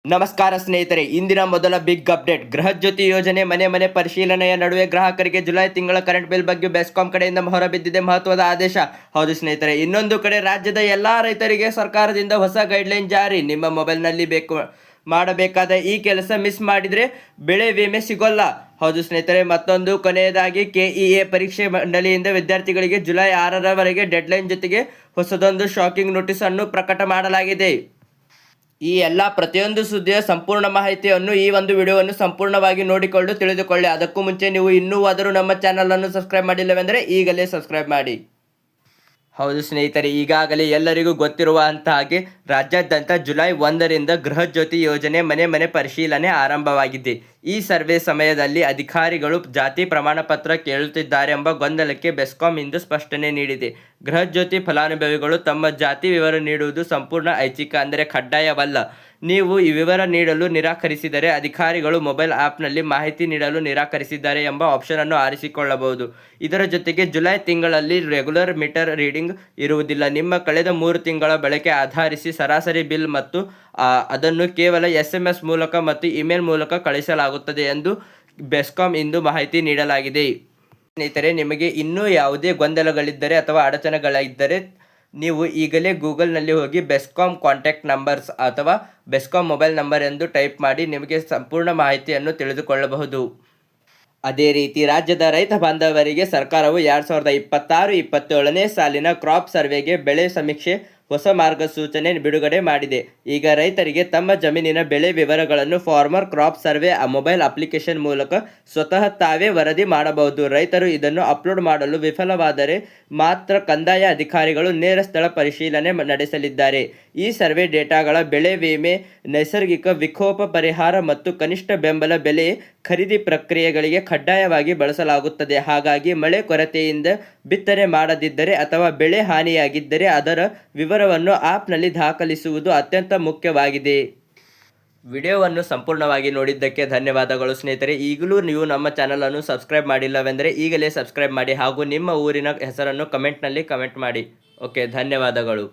ನಮಸ್ಕಾರ ಸ್ನೇಹಿತರೆ, ಇಂದಿನ ಮೊದಲ ಬಿಗ್ ಅಪ್ಡೇಟ್. ಗೃಹಜ್ಯೋತಿ ಯೋಜನೆ ಮನೆ ಮನೆ ಪರಿಶೀಲನೆಯ ನಡುವೆ ಗ್ರಾಹಕರಿಗೆ ಜುಲೈ ತಿಂಗಳ ಕರೆಂಟ್ ಬಿಲ್ ಬಗ್ಗೆ ಬೆಸ್ಕಾಂ ಕಡೆಯಿಂದ ಹೊರಬಿದ್ದಿದೆ ಮಹತ್ವದ ಆದೇಶ. ಹೌದು ಸ್ನೇಹಿತರೆ, ಇನ್ನೊಂದು ಕಡೆ ರಾಜ್ಯದ ಎಲ್ಲಾ ರೈತರಿಗೆ ಸರ್ಕಾರದಿಂದ ಹೊಸ ಗೈಡ್ಲೈನ್ ಜಾರಿ. ನಿಮ್ಮ ಮೊಬೈಲ್ನಲ್ಲಿ ಮಾಡಬೇಕಾದ ಈ ಕೆಲಸ ಮಿಸ್ ಮಾಡಿದ್ರೆ ಬೆಳೆ ವಿಮೆ ಸಿಗೋಲ್ಲ. ಹೌದು ಸ್ನೇಹಿತರೆ, ಮತ್ತೊಂದು ಕೊನೆಯದಾಗಿ ಕೆಇಎ ಪರೀಕ್ಷೆ ಮಂಡಳಿಯಿಂದ ವಿದ್ಯಾರ್ಥಿಗಳಿಗೆ ಜುಲೈ 6ರವರೆಗೆ ಡೆಡ್ಲೈನ್ ಜೊತೆಗೆ ಹೊಸದೊಂದು ಶಾಕಿಂಗ್ ನೋಟಿಸ್ ಅನ್ನು ಪ್ರಕಟ ಮಾಡಲಾಗಿದೆ. ಈ ಎಲ್ಲ ಪ್ರತಿಯೊಂದು ಸುದ್ದಿಯ ಸಂಪೂರ್ಣ ಮಾಹಿತಿಯನ್ನು ಈ ಒಂದು ವಿಡಿಯೋವನ್ನು ಸಂಪೂರ್ಣವಾಗಿ ನೋಡಿಕೊಂಡು ತಿಳಿದುಕೊಳ್ಳಿ. ಅದಕ್ಕೂ ಮುಂಚೆ ನೀವು ಇನ್ನೂ ಆದರೂ ನಮ್ಮ ಚಾನಲನ್ನು ಸಬ್ಸ್ಕ್ರೈಬ್ ಮಾಡಿಲ್ಲವೆಂದರೆ ಈಗಲೇ ಸಬ್ಸ್ಕ್ರೈಬ್ ಮಾಡಿ. ಹೌದು ಸ್ನೇಹಿತರೆ, ಈಗಾಗಲೇ ಎಲ್ಲರಿಗೂ ಗೊತ್ತಿರುವ ಹಾಗೆ ರಾಜ್ಯಾದ್ಯಂತ ಜುಲೈ 1ರಿಂದ ಗೃಹಜ್ಯೋತಿ ಯೋಜನೆ ಮನೆ ಮನೆ ಪರಿಶೀಲನೆ ಆರಂಭವಾಗಿದೆ. ಈ ಸರ್ವೆ ಸಮಯದಲ್ಲಿ ಅಧಿಕಾರಿಗಳು ಜಾತಿ ಪ್ರಮಾಣ ಪತ್ರ ಕೇಳುತ್ತಿದ್ದಾರೆ ಎಂಬ ಗೊಂದಲಕ್ಕೆ ಬೆಸ್ಕಾಂ ಇಂದು ಸ್ಪಷ್ಟನೆ ನೀಡಿದೆ. ಗೃಹಜ್ಯೋತಿ ಫಲಾನುಭವಿಗಳು ತಮ್ಮ ಜಾತಿ ವಿವರ ನೀಡುವುದು ಸಂಪೂರ್ಣ ಐಚ್ಛಿಕ, ಅಂದರೆ ಕಡ್ಡಾಯವಲ್ಲ. ನೀವು ಈ ವಿವರ ನೀಡಲು ನಿರಾಕರಿಸಿದರೆ ಅಧಿಕಾರಿಗಳು ಮೊಬೈಲ್ ಆ್ಯಪ್ನಲ್ಲಿ ಮಾಹಿತಿ ನೀಡಲು ನಿರಾಕರಿಸಿದ್ದಾರೆ ಎಂಬ ಆಪ್ಷನ್ ಅನ್ನು ಆರಿಸಿಕೊಳ್ಳಬಹುದು. ಇದರ ಜೊತೆಗೆ ಜುಲೈ ತಿಂಗಳಲ್ಲಿ ರೆಗ್ಯುಲರ್ ಮೀಟರ್ ರೀಡಿಂಗ್ ಇರುವುದಿಲ್ಲ. ನಿಮ್ಮ ಕಳೆದ 3 ತಿಂಗಳ ಬಳಕೆ ಆಧರಿಸಿ ಸರಾಸರಿ ಬಿಲ್ ಮತ್ತು ಅದನ್ನು ಕೇವಲ SMS ಮೂಲಕ ಮತ್ತು ಇಮೇಲ್ ಮೂಲಕ ಕಳಿಸಲಾಗುತ್ತದೆ ಎಂದು ಬೆಸ್ಕಾಂ ಇಂದು ಮಾಹಿತಿ ನೀಡಲಾಗಿದೆ. ಸ್ನೇಹಿತರೆ, ನಿಮಗೆ ಇನ್ನೂ ಯಾವುದೇ ಗೊಂದಲಗಳಿದ್ದರೆ ಅಥವಾ ಅಡಚಣೆಗಳಿದ್ದರೆ ನೀವು ಈಗಲೇ ಗೂಗಲ್ನಲ್ಲಿ ಹೋಗಿ ಬೆಸ್ಕಾಂ ಕಾಂಟ್ಯಾಕ್ಟ್ ನಂಬರ್ಸ್ ಅಥವಾ ಬೆಸ್ಕಾಂ ಮೊಬೈಲ್ ನಂಬರ್ ಎಂದು ಟೈಪ್ ಮಾಡಿ ನಿಮಗೆ ಸಂಪೂರ್ಣ ಮಾಹಿತಿಯನ್ನು ತಿಳಿದುಕೊಳ್ಳಬಹುದು. ಅದೇ ರೀತಿ ರಾಜ್ಯದ ರೈತ ಬಾಂಧವರಿಗೆ ಸರ್ಕಾರವು 2026-27ನೇ ಸಾಲಿನ ಕ್ರಾಪ್ ಸರ್ವೆಗೆ ಬೆಳೆ ಸಮೀಕ್ಷೆ ಹೊಸ ಮಾರ್ಗಸೂಚನೆ ಬಿಡುಗಡೆ ಮಾಡಿದೆ. ಈಗ ರೈತರಿಗೆ ತಮ್ಮ ಜಮೀನಿನ ಬೆಳೆ ವಿವರಗಳನ್ನು farmer crop survey mobile application ಮೂಲಕ ಸ್ವತಃ ತಾವೇ ವರದಿ ಮಾಡಬಹುದು. ರೈತರು ಇದನ್ನು ಅಪ್ಲೋಡ್ ಮಾಡಲು ವಿಫಲವಾದರೆ ಮಾತ್ರ ಕಂದಾಯ ಅಧಿಕಾರಿಗಳು ನೇರ ಸ್ಥಳ ಪರಿಶೀಲನೆ ನಡೆಸಲಿದ್ದಾರೆ. ಈ ಸರ್ವೆ ಡೇಟಾಗಳ ಬೆಳೆ ವಿಮೆ, ನೈಸರ್ಗಿಕ ವಿಕೋಪ ಪರಿಹಾರ ಮತ್ತು ಕನಿಷ್ಠ ಬೆಂಬಲ ಬೆಲೆ ಖರೀದಿ ಪ್ರಕ್ರಿಯೆಗಳಿಗೆ ಕಡ್ಡಾಯವಾಗಿ ಬಳಸಲಾಗುತ್ತದೆ. ಹಾಗಾಗಿ ಮಳೆ ಕೊರತೆಯಿಂದ ಬಿತ್ತನೆ ಮಾಡದಿದ್ದರೆ ಅಥವಾ ಬೆಳೆ ಹಾನಿಯಾಗಿದ್ದರೆ ಅದರ ವಿವರವನ್ನು ಆ್ಯಪ್ನಲ್ಲಿ ದಾಖಲಿಸುವುದು ಅತ್ಯಂತ ಮುಖ್ಯವಾಗಿದೆ. ವಿಡಿಯೋವನ್ನು ಸಂಪೂರ್ಣವಾಗಿ ನೋಡಿದ್ದಕ್ಕೆ ಧನ್ಯವಾದಗಳು ಸ್ನೇಹಿತರೆ. ಈಗಲೂ ನೀವು ನಮ್ಮ ಚಾನಲನ್ನು ಸಬ್ಸ್ಕ್ರೈಬ್ ಮಾಡಿಲ್ಲವೆಂದರೆ ಈಗಲೇ ಸಬ್ಸ್ಕ್ರೈಬ್ ಮಾಡಿ ಹಾಗೂ ನಿಮ್ಮ ಊರಿನ ಹೆಸರನ್ನು ಕಮೆಂಟ್ನಲ್ಲಿ ಕಮೆಂಟ್ ಮಾಡಿ. ಓಕೆ, ಧನ್ಯವಾದಗಳು.